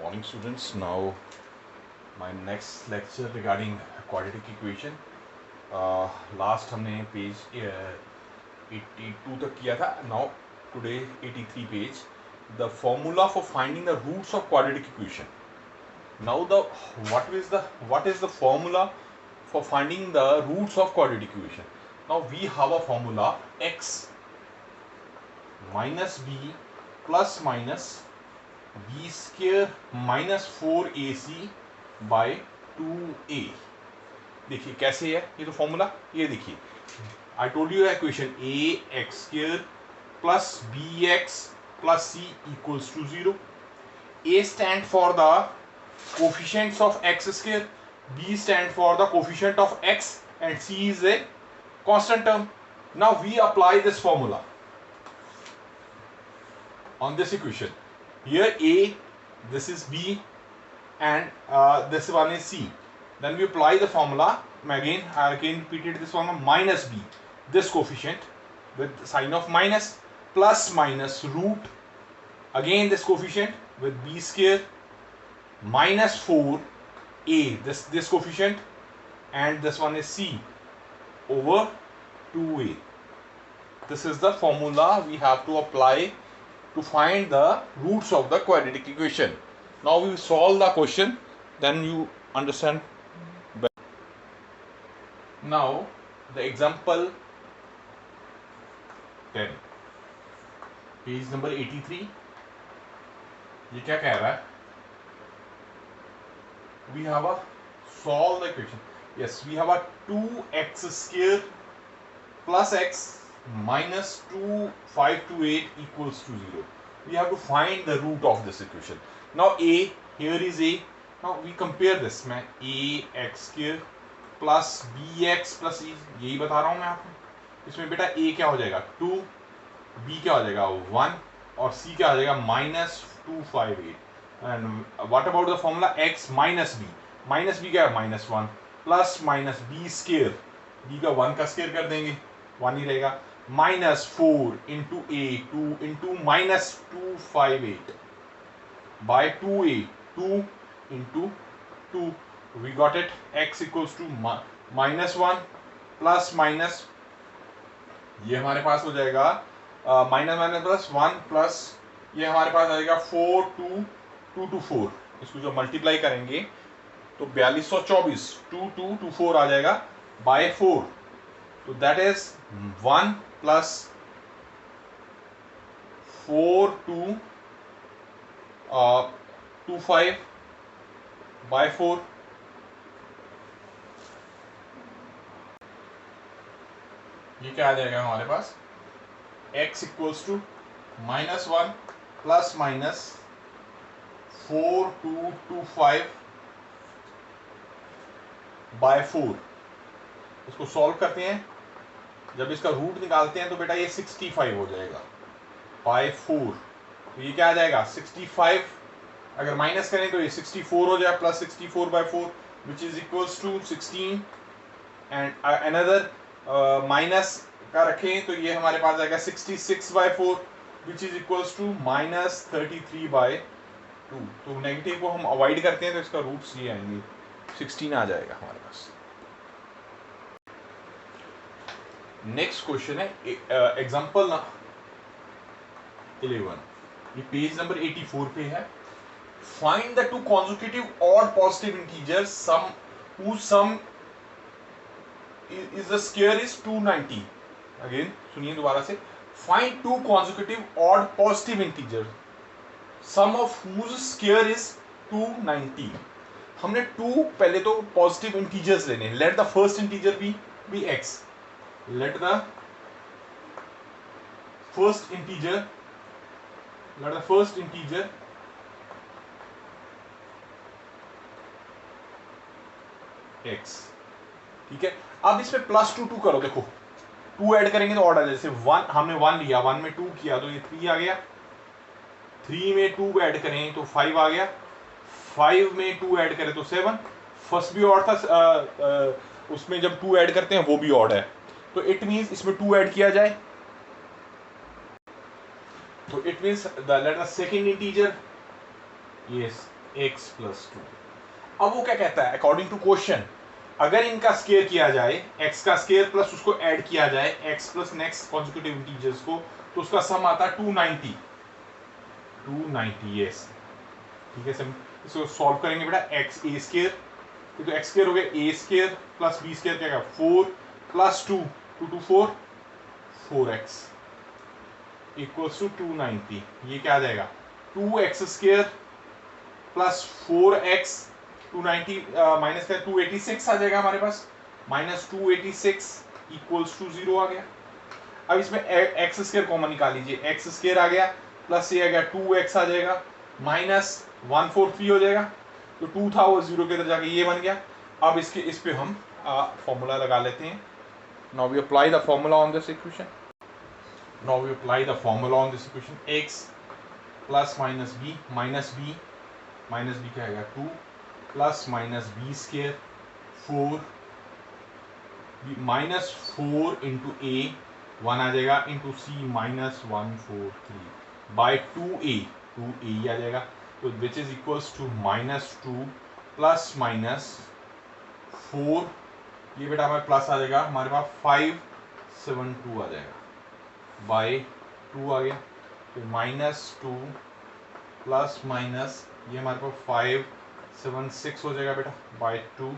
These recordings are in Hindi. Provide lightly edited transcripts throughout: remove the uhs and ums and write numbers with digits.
morning students. Now my next lecture regarding quadratic equation. Last हमने पेज 82 तक किया था. Now today 83 page. The formula for finding the roots of quadratic equation. Now what is the formula for finding the roots of quadratic equation? Now we have a formula x minus b plus minus b square minus 4ac by 2a. देखिए कैसे है ये तो फॉर्मूला. ये देखिए I told you equation a x square plus bx plus c equals to 0. a stand for the coefficients of x square, b stand for the coefficient of x, and c is a constant term. Now we apply this formula on this equation. Here a, this is b, and this one is c. Then we apply the formula. I again repeated this formula. Minus b, this coefficient with sign of minus, plus minus root, again this coefficient with b square, minus 4a, this coefficient, and this one is c over 2a. This is the formula we have to apply to find the roots of the quadratic equation. Now we will solve the question, then you understand better. Now the example 10, page number 83. ये क्या कह रहा है? We have a solve the equation. Yes, we have a 2x square plus x minus 2528 equals to 0. We have to find the root of this equation. Now a, here is a. Now we compare this. मैं ax square plus bx plus e, यही बता रहा हूँ मैं आपको. इसमें बेटा a क्या हो जाएगा 2, b क्या हो जाएगा 1, और c क्या हो जाएगा minus 258. And what about the formula x minus b? Minus b क्या है minus 1, plus minus b square, b का 1 का स्क्वायर कर देंगे, 1 ही रहेगा, minus 4 into a, 2 into minus 258 by 2a, 2 into 2. We got it. X equals to minus 1 plus minus, ये हमारे पास हो जाएगा माइनस माइनस प्लस 1 प्लस, ये हमारे पास आएगा 4 2 2 to 4. इसको जो मल्टीप्लाई करेंगे तो 4224, 2 2 to 4 आ जाएगा बाय 4. तो दैट इज 1 प्लस 4 2 25 बाय 4. ये क्या आ जाएगा हमारे पास x equals to minus 1 plus minus 4225 by 4. इसको सॉल्व करते हैं. जब इसका रूट निकालते हैं तो बेटा ये 65 हो जाएगा बाय 4. तो ये क्या आ जाएगा 65. अगर माइनस करें तो ये 64 हो जाए, plus 64 by 4 which is equals to 16. And another minus का रखें तो ये हमारे पास आएगा 66 by 4 which is equals to minus 33 by 2. तो नेगेटिव को हम अवॉइड करते हैं तो इसका रूट्स ये आएंगे, 16 आ जाएगा हमारे पास. नेक्स्ट क्वेश्चन है एग्जांपल 11. ये पेज नंबर 84 पे है. Find the two consecutive odd positive integers sum whose sum is the square is 290. Again सुनिए दोबारा से. Find two consecutive odd positive integer sum of whose square is 290. हमने टू पहले तो पॉजिटिव इंटीजर्स लेने. Let the first integer be x. Let the first integer x. ठीक है. अब इसमें प्लस 2 2 करो. देखो 2 ऐड करेंगे तो ऑर्डर, जैसे 1 हमने 1 लिया, 1 में 2 किया तो ये 3 आ गया. 3 में 2 ऐड करें तो 5 आ गया. 5 में 2 ऐड करें तो 7. फर्स्ट भी ऑड था, उसमें जब 2 ऐड करते हैं वो भी ऑड है, तो इट मीन्स इसमें 2 ऐड किया जाए. तो it means the let the second integer, yes, x plus 2। अब वो क्या कहता है, अकॉर्डिंग टू क्वेश्चन, अगर इनका स्केयर किया जाए, x का स्केयर प्लस उसको ऐड किया जाए x plus next consecutive integers को, तो उसका सम आता है 290। 290 यस, ठीक है सर। इसको सॉल्व करेंगे बेटा, x a स्केयर, ये तो x स्केयर हो गया, a square plus b square क्या 4 प्लस 2 2 2 4 4x इक्वल्स टू 290। ये क्या आ जाएगा, 2x square plus 4x 290 minus का 286 आ जाएगा हमारे पास, माइनस 286 इक्वल्स टू 0 आ गया। अब इसमें एक्स स्केयर कॉमन निकाल लीजिए, एक्स स्केयर आ गया प्लस ये आ गया 2x आ जाएगा, माइनस 143 हो जाएगा, तो 2 था वो 0 के इधर जाके ये बन गया। अब इसके इस पे हम फॉर्मूला लगा लेते हैं। Now we apply the formula on this equation, now we apply the formula on this equation, x plus minus b minus b क्या आएगा 2 plus minus b square 4 minus 4 into a 1 आ जाएगा into C minus 143 by 2a आ जाएगा, तो which is equals to minus 2 plus minus 4, ये बेटा हमारे प्लस आ जाएगा, हमारे पास 572 आ जाएगा बाई 2 आ गया, तो माइनस 2 प्लस माइनस ये हमारे पास 576 हो जाएगा बेटा बाई 2,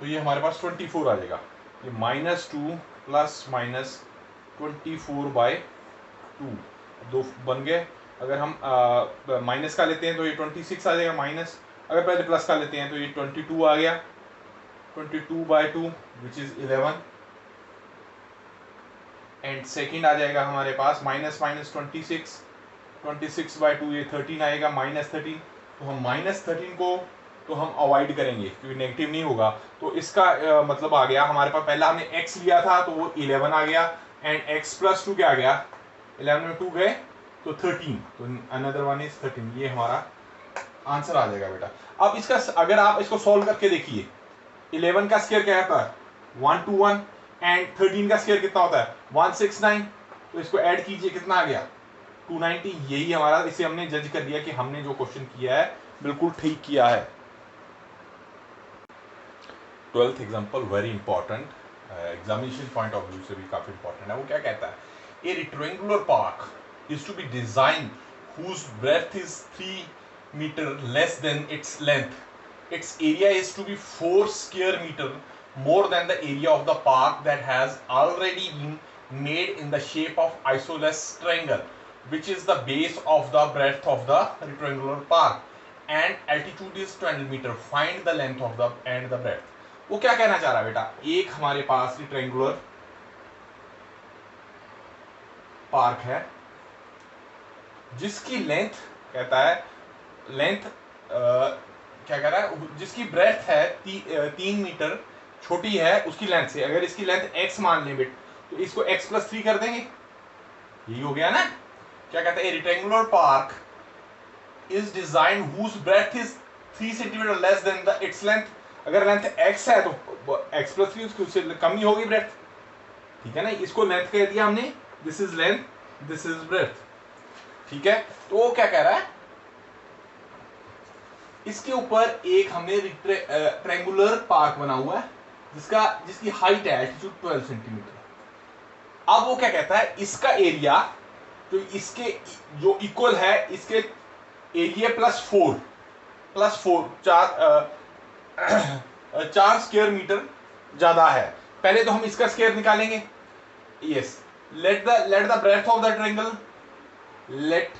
तो ये हमारे पास 24 आ जाएगा। ये माइनस 2 प्लस माइनस 24 बाई 2 दो बन गए। अगर हम माइनस का लेते हैं तो ये 26 आ जाएगा माइनस, अगर पहले प्लस का लेते हैं तो ये 22 आ गया, 22 by 2 which is 11, and second आ जाएगा हमारे पास माइनस माइनस 26 बाई 2 ये 13 आएगा, माइनस 13, तो हम माइनस 13 को तो हम अवॉइड करेंगे क्योंकि नेगेटिव नहीं होगा, तो इसका मतलब आ गया हमारे पास, पहला हमने x लिया था तो वो 11 आ गया, एंड x प्लस 2 क्या आ गया, 11 में 2 गए तो 13, तो अनदर वन इज 13, ये हमारा आंसर आ जाएगा बेटा। अब इसका अगर आप इसको सॉल्व करके देखिए, 11 का स्क्वायर क्या होता है 121, एंड 13 का स्क्वायर कितना होता है 169, तो इसको ऐड कीजिए कितना आ गया 290, यही हमारा, इसे हमने जज कर लिया कि हमने जो क्वेश्चन किया है बिल्कुल ठीक किया है। 12th example very important, examination point of view से भी काफी इंपॉर्टेंट है। वो क्या कहता है, a rectangular park is to be design whose breadth is 3 meter less than its length, its area is to be 4 square meter more than the area of the park that has already been made in the shape of isosceles triangle, which is the base of the breadth of the rectangular park, and altitude is 20 meter, find the length of the and the breadth। वो क्या कहना चाह रहा है बेटा, एक हमारे पास रेक्टेंगुलर पार्क है जिसकी लेंथ कहता है, लेंथ क्या कह रहा है, जिसकी ब्रेथ है 3 मीटर छोटी है उसकी लेंथ से, अगर इसकी लेंथ x मान लें बेट तो इसको x प्लस 3 कर देंगे, यही हो गया ना। क्या कहता है, rectangular park is design whose breadth is 3 centimetre less than the its length, अगर लेंथ x है तो x प्लस 3 उससे कम ही होगी ब्रेथ, ठीक है ना। इसको लेंथ कह दिया हमने, this is length this is breadth, ठीक है। तो वो क्या कह रहा है, इसके ऊपर एक हमने ट्रायंगुलर पार्क बना हुआ है जिसकी हाइट है एल्टीट्यूड 12 सेंटीमीटर। अब वो क्या कहता है, इसका एरिया तो इसके जो इक्वल है इसके एरिया प्लस 4 4 स्क्वायर मीटर ज्यादा है। पहले तो हम इसका स्क्वायर निकालेंगे, yes, let the breadth of the triangle, let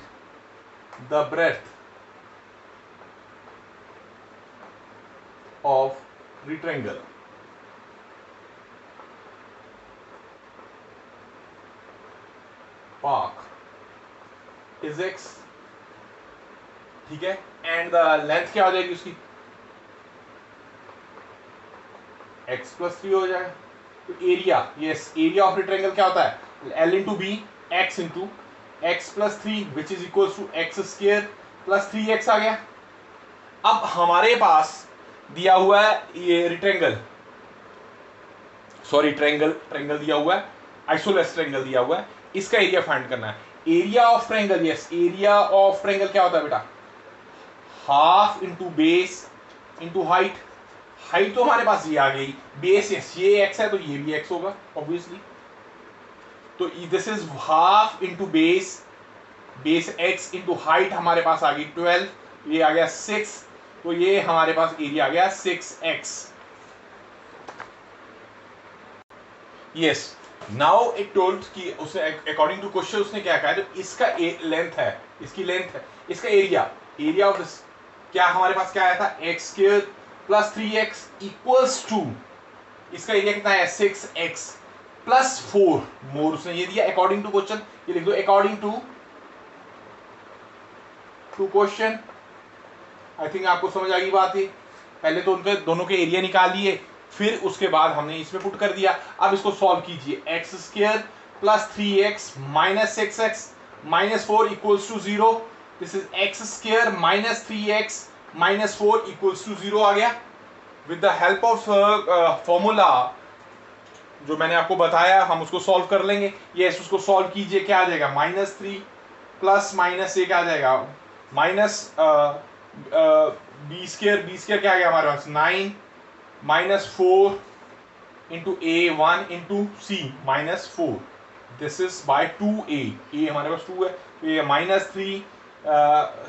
the breadth of rectangle park is x, ठीक है, एंड द लेंथ क्या हो जाएगी उसकी x प्लस 3 हो जाएगा। तो area, yes, area of rectangle क्या होता है l into B x into x plus 3 which is equal to x square plus 3x आ गया। अब हमारे पास दिया हुआ है ये रेक्टेंगल, सॉरी ट्रायंगल दिया हुआ है, आइसोसेलेस ट्रायंगल दिया हुआ है, इसका एरिया फाइंड करना है। Area of triangle, yes area of triangle क्या होता है बेटा, half into base into height. Height तो हमारे पास ये आ गई, बेस यस ये एक्स है तो ये भी एक्स होगा ऑब्वियसली, तो this is half into base, base x into height हमारे पास आ गई 12, ये आ गया 6, तो ये हमारे पास एरिया आ गया 6x। Yes now it told कि उसने अकॉर्डिंग टू क्वेश्चन उसने क्या कहा है, तो इसका लेंथ है, इसकी लेंथ है, इसका एरिया, एरिया ऑफ दिस क्या हमारे पास क्या आया था, x square plus 3x equals to, इसका एरिया कितना है 6x प्लस 4 मोर, उसने ये दिया अकॉर्डिंग टू क्वेश्चन, ये लिख दो according to question. I think आपको समझ आ गई बात है, पहले तो उनके दोनों के एरिया निकाल लिए, फिर उसके बाद हमने इसमें पुट कर दिया। अब इसको सॉल्व कीजिए, x square plus 3x minus 6x minus 4 equals to 0, this is x square minus 3x minus 4 equals to 0 आ गया। With the help of formula जो मैंने आपको बताया हम उसको सॉल्व कर लेंगे। यस उसको सॉल्व कीजिए, क्या आ जाएगा -3 प्लस माइनस क्या आ जाएगा माइनस बी स्क्वायर क्या आ गया हमारे पास 9 minus 4 into a 1 into C minus 4, this is by 2a, a हमारे पास 2 है तो ये -3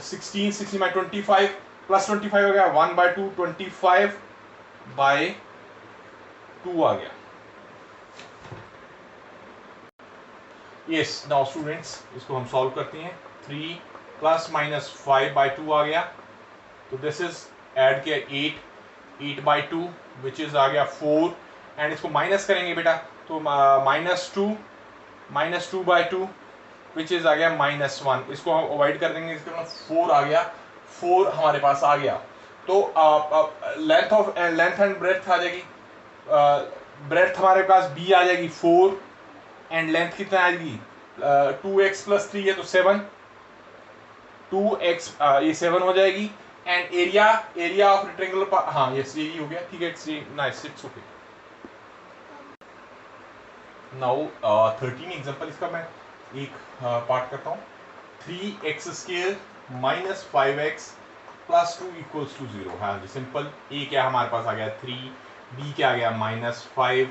16 बाई 25 प्लस 25 हो गया 1/2 25/2 आ गया। यस नाउ स्टूडेंट्स इसको हम सॉल्व करते हैं, 3 प्लस माइनस 5/2 आ गया, तो दिस इज ऐड किया 8/2 विच इज आ गया 4, एंड इसको माइनस करेंगे बेटा तो -2/2 विच इज आ गया -1, इसको हम अवॉइड कर देंगे, इसके 4 आ गया, 4 हमारे पास आ गया। तो लेंथ एंड ब्रेथ आ जाएगी, ब्रेथ हमारे पास b आ जाएगी 4 एंड लेंथ कितना आएगी 2x प्लस 3 है तो 7, 2x ये 7 हो जाएगी, एंड एरिया ऑफ रेक्टेंगुलर, हाँ यस यही हो गया, ठीक है nice it's okay. Now 13 example इसका मैं एक पार्ट करता हूँ, 3x square minus 5x plus 2 equals to 0, हाँ जी सिंपल। ए क्या हमारे पास आ गया 3, बी क्या आ गया -5,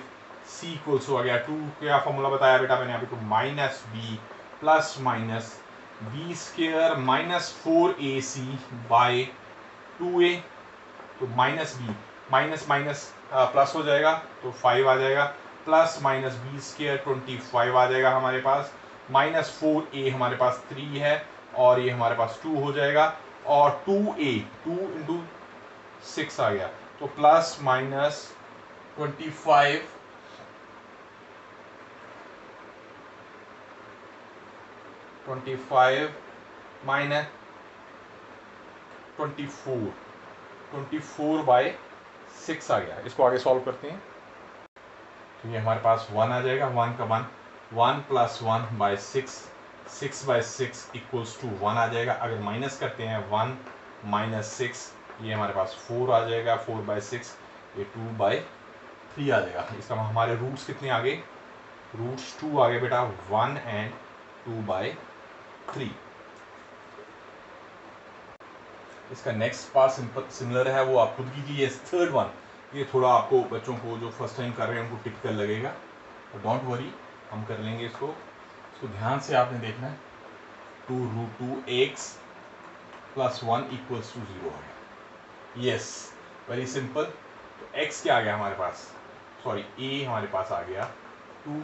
सी इक्वल्स हो गया 2, क्या फॉर्मूला बताया बेटा मैंने अभी तो -b plus minus B square minus 4ac by 2a, तो -b माइनस माइनस प्लस हो जाएगा तो 5 आ जाएगा, प्लस माइनस बी स्क्वायर 25 आ जाएगा हमारे पास, -4a हमारे पास 3 है और ये हमारे पास 2 हो जाएगा, और 2a 2 इंटू 6 आ गया, तो प्लस माइनस 25 माइनस 24/6 आ गया। इसको आगे सॉल्व करते हैं, तो ये हमारे पास 1 आ जाएगा, 1 का 1 प्लस 1/6, 6/6 इक्वल्स टू 1 आ जाएगा। अगर माइनस करते हैं 1 माइनस 6, ये हमारे पास 4 आ जाएगा, 4/6 ये 2/3 आ जाएगा। इसका हमारे रूट्स कितने आ गए, रूट्स 2 आ गए बेटा, 1 एंड 2/3। इसका नेक्स्ट पार्ट सिमिलर है, वो आप खुद कीजिए। थर्ड वन ये थोड़ा आपको बच्चों को जो फर्स्ट टाइम कर रहे हैं उनको टिपिकल लगेगा, तो डोंट वरी हम कर लेंगे इसको ध्यान से आपने देखना है। 2√2x प्लस 1 इक्वल्स टू 0 है, यस वेरी सिंपल। तो x क्या आ गया हमारे पास, सॉरी a हमारे पास आ गया 2,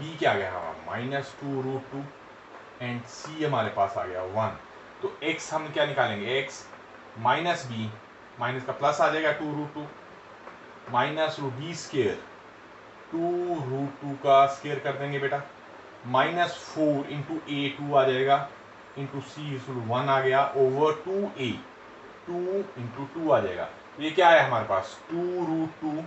b क्या आ गया हमारा -2√2 एंड c हमारे पास आ गया 1। तो x हम क्या निकालेंगे, x माइनस b, माइनस का प्लस आ जाएगा 2√2 माइनस b स्क्वायर 2√2 का स्क्वायर कर देंगे बेटा, -4 इंटू a 2 आ जाएगा, इंटू c 1 आ गया, ओवर 2a 2 इंटू 2 आ जाएगा। तो ये क्या है हमारे पास 2√2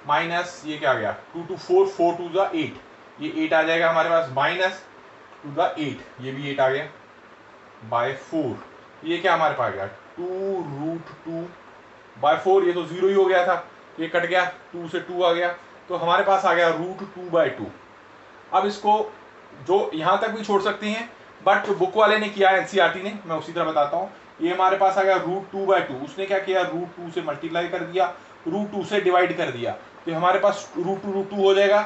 माइनस ये क्या आ गया 2 to 4, 4 to 8, ये 8 आ जाएगा हमारे पास, माइनस 2 ये भी 8 आ गया बाय 4, ये क्या हमारे पास आ गया 2√2/4, ये तो 0 ही हो गया था, ये कट गया, 2 से 2 आ गया, तो हमारे पास आ गया √2/2। अब इसको जो यहाँ तक भी छोड़ सकते हैं, बट जो बुक वाले ने किया एनसीईआरटी ने, मैं उसी तरह बताता हूँ। ये हमारे पास आ गया √2/2, उसने क्या किया, √2 से मल्टीप्लाई कर दिया, √2 से डिवाइड कर दिया, तो हमारे पास √2 हो जाएगा,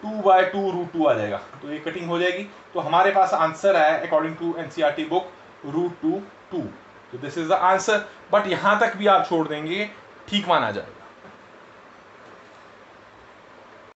2/2 √2 आ जाएगा, तो ये कटिंग हो जाएगी। तो हमारे पास आंसर है अकॉर्डिंग टू एनसीईआरटी बुक √2 2। तो this is the answer, but यहाँ तक भी आप छोड़ देंगे ठीक माना जाए।